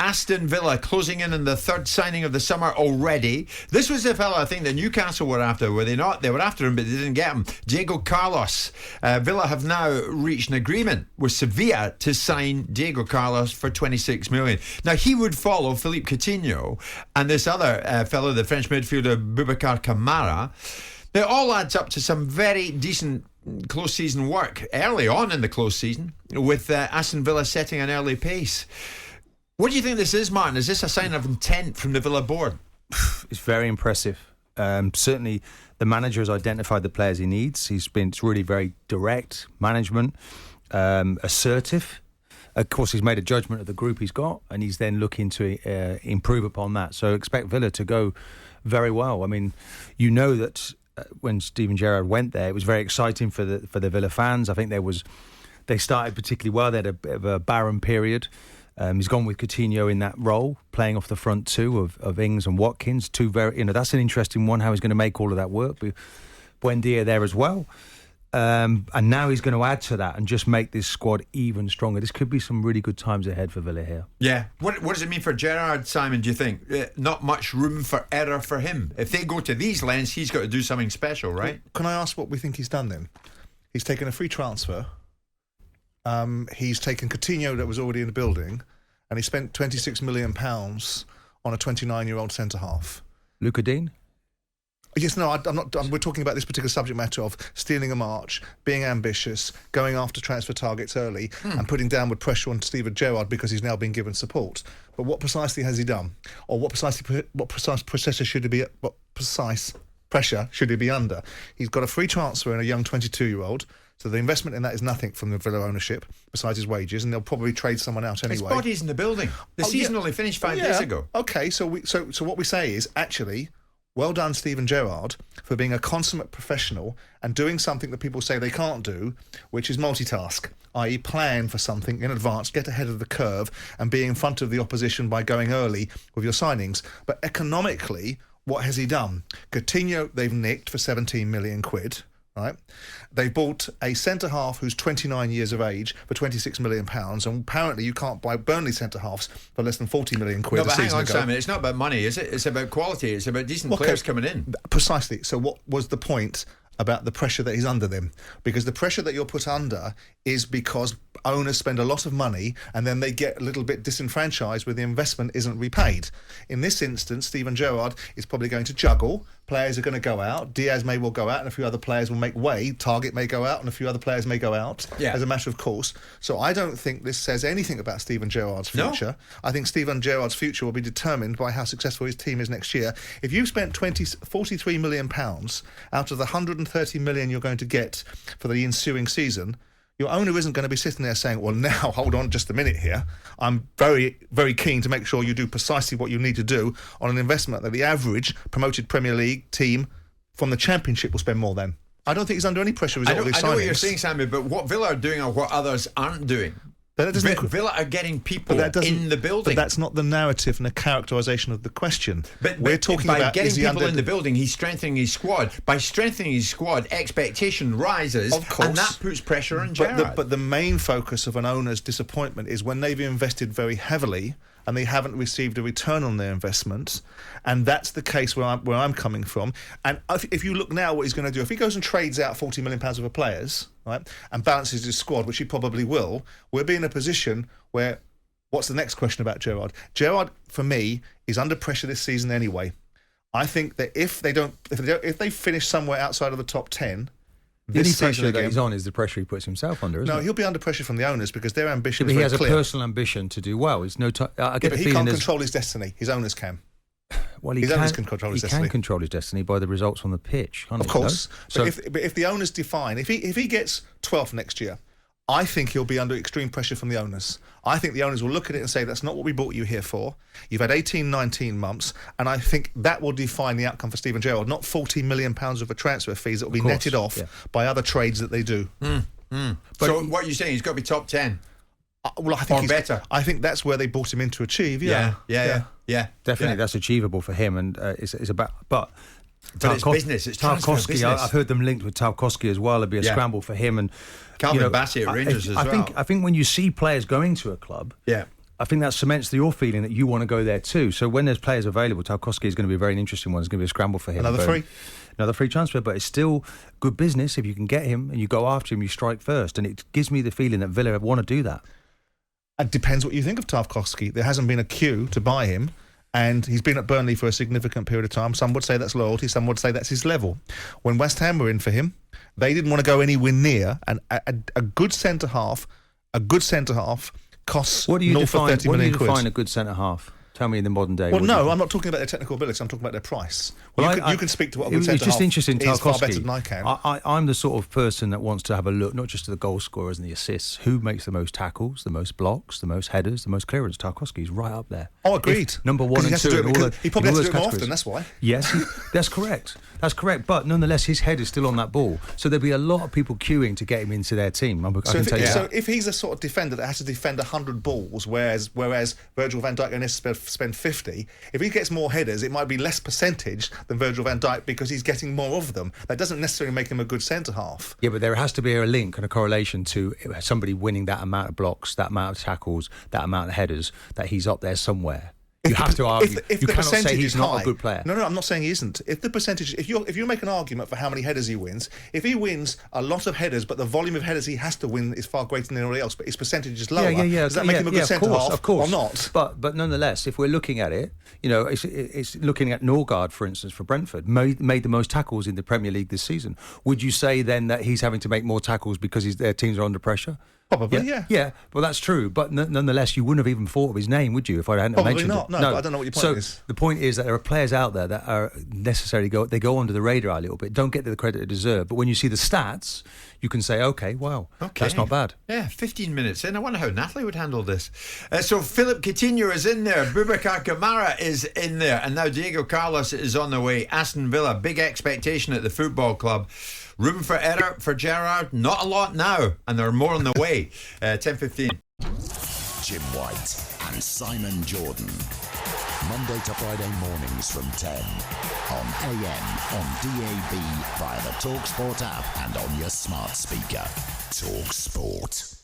Aston Villa closing in on the third signing of the summer already. This was the fella I think that Newcastle were after, were they not? They were after him, but they didn't get him. Diego Carlos. Villa have now reached an agreement with Sevilla to sign Diego Carlos for 26 million. Now, he would follow Philippe Coutinho and this other fellow, the French midfielder Boubacar Kamara. Now, it all adds up to some very decent close season work early on in the close season, with Aston Villa setting an early pace. What do you think this is, Martin? Is this a sign of intent from the Villa board? It's very impressive. Certainly the manager has identified the players he needs. He's been really very direct management, assertive. Of course, he's made a judgment of the group he's got, and he's then looking to improve upon that. So expect Villa to go very well. I mean, you know that when Steven Gerrard went there, it was very exciting for the Villa fans. I think they started particularly well. They had a bit of a barren period. He's gone with Coutinho in that role, playing off the front two of Ings and Watkins. Two very, that's an interesting one. How he's going to make all of that work. Buendia there as well, and now he's going to add to that and just make this squad even stronger. This could be some really good times ahead for Villa here. Yeah. What does it mean for Gerrard, Simon? Do you think not much room for error for him? If they go to these lengths, he's got to do something special, right? Well, can I ask what we think he's done then? He's taken a free transfer. He's taken Coutinho that was already in the building, and he spent £26 million on a 29-year-old centre-half. Luca Dean? Yes, no, I'm not. We're talking about this particular subject matter of stealing a march, being ambitious, going after transfer targets early, and putting downward pressure on Steven Gerrard because he's now been given support. But what precisely has he done, or what precise pressure should he be? What precise pressure should he be under? He's got a free transfer and a young 22-year-old. So the investment in that is nothing from the Villa ownership, besides his wages, and they'll probably trade someone out anyway. His body's in the building. The season only finished 5 days ago. Okay, so what we say is, actually, well done, Steven Gerrard, for being a consummate professional and doing something that people say they can't do, which is multitask, i.e. plan for something in advance, get ahead of the curve, and be in front of the opposition by going early with your signings. But economically, what has he done? Coutinho, they've nicked for 17 million quid. Right, they bought a centre-half who's 29 years of age for £26 million, and apparently you can't buy Burnley centre-halves for less than 40 million quid a season ago. Hang on, Simon, it's not about money, is it? It's about quality, it's about decent players coming in. Precisely. So what was the point about the pressure that he's under then? Because the pressure that you're put under is because owners spend a lot of money and then they get a little bit disenfranchised where the investment isn't repaid. In this instance, Steven Gerrard is probably going to juggle. Players are going to go out. Diaz may well go out and a few other players will make way. Target may go out and a few other players may go out as a matter of course. So I don't think this says anything about Steven Gerrard's future. No. I think Steven Gerrard's future will be determined by how successful his team is next year. If you've spent £43 million out of the £130 million you're going to get for the ensuing season, your owner isn't going to be sitting there saying, well, now, hold on just a minute here. I'm very, very keen to make sure you do precisely what you need to do on an investment that the average promoted Premier League team from the Championship will spend more than. I don't think he's under any pressure with all these signings. I know what you're saying, Sammy, but what Villa are doing are what others aren't doing. Villa are getting people in the building. But that's not the narrative and the characterisation of the question. But we're talking about getting people in the building. He's strengthening his squad. By strengthening his squad, expectation rises, of course, and that puts pressure on Gerrard. But the main focus of an owner's disappointment is when they've invested very heavily and they haven't received a return on their investment, and that's the case where I'm coming from. And if you look now what he's going to do, if he goes and trades out £40 million worth of players, right, and balances his squad, which he probably will, we'll be in a position where, what's the next question about Gerrard? Gerrard, for me, is under pressure this season anyway. I think that if they finish somewhere outside of the top 10, the only pressure that he's on is the pressure he puts himself under, isn't it? No, he'll be under pressure from the owners because their ambition is very clear. But he has a personal ambition to do well. He's but he can't control his destiny. His owners can. Well, his owners can control his destiny. He can control his destiny by the results on the pitch, can't he? Of course. But if the owners define, if he gets 12th next year, I think he'll be under extreme pressure from the owners. I think the owners will look at it and say, that's not what we bought you here for. You've had 18, 19 months, and I think that will define the outcome for Steven Gerrard, not £40 million of a transfer fees that will be netted off by other trades that they do. So what are you saying? He's got to be top 10? Well, I think better. I think that's where they bought him in to achieve, Yeah. Definitely, that's achievable for him, and it's about... But it's business. It's Tarkowski. Business. I've heard them linked with Tarkowski as well. It'd be a scramble for him. And Calvin Bassey at Rangers as well. I think when you see players going to a club, I think that cements your feeling that you want to go there too. So when there's players available, Tarkowski is going to be a very interesting one. It's going to be a scramble for him. Another free transfer, but it's still good business if you can get him and you go after him, you strike first. And it gives me the feeling that Villa want to do that. It depends what you think of Tarkowski. There hasn't been a queue to buy him, and he's been at Burnley for a significant period of time. Some would say that's loyalty, some would say that's his level. When West Ham were in for him, they didn't want to go anywhere near, and a good centre-half costs north of 30 million quid. What do you define a good centre-half? Tell me in the modern day. Well, no, I'm not talking about their technical ability. I'm talking about their price. Well, you can speak to what a good centre-half is. It's just interesting, Tarkowski. Far better than I can. I'm the sort of person that wants to have a look, not just at the goal scorers and the assists. Who makes the most tackles, the most blocks, the most headers, the most clearance? Tarkowski's right up there. Oh, agreed. Number 1 and 2. He probably has to do it more often, that's why. Yes, that's correct. That's correct. But nonetheless, his head is still on that ball. So there'll be a lot of people queuing to get him into their team. So if he's a sort of defender that has to defend 100 balls, whereas Virgil van Dijk only has to spend 50, if he gets more headers, it might be less percentage than Virgil van Dijk because he's getting more of them. That doesn't necessarily make him a good centre-half. Yeah, but there has to be a link and a correlation to somebody winning that amount of blocks, that amount of tackles, that amount of headers, that he's up there somewhere. You have to argue. If you the cannot say he's not high, a good player. No, I'm not saying he isn't. If the percentage, if you make an argument for how many headers he wins, if he wins a lot of headers, but the volume of headers he has to win is far greater than anybody else, but his percentage is lower, does that make him a good centre-half? Of course, or not? But nonetheless, if we're looking at it, it's looking at Norgard, for instance, for Brentford, made the most tackles in the Premier League this season. Would you say then that he's having to make more tackles because their teams are under pressure? Probably, yeah. Yeah, well, that's true. But nonetheless, you wouldn't have even thought of his name, would you, if I hadn't mentioned not. it? No, but I don't know what your point is. The point is that there are players out there that are necessarily go under the radar a little bit, don't get the credit they deserve. But when you see the stats, you can say, okay, that's not bad. Yeah, 15 minutes in. I wonder how Natalie would handle this. So Philip Coutinho is in there. Boubacar Kamara is in there. And now Diego Carlos is on the way. Aston Villa, big expectation at the football club. Room for error for Gerrard? Not a lot now, and there are more on the way. 10:15. Jim White and Simon Jordan. Monday to Friday mornings from 10 on AM, on DAB, via the talkSPORT app and on your smart speaker. talkSPORT.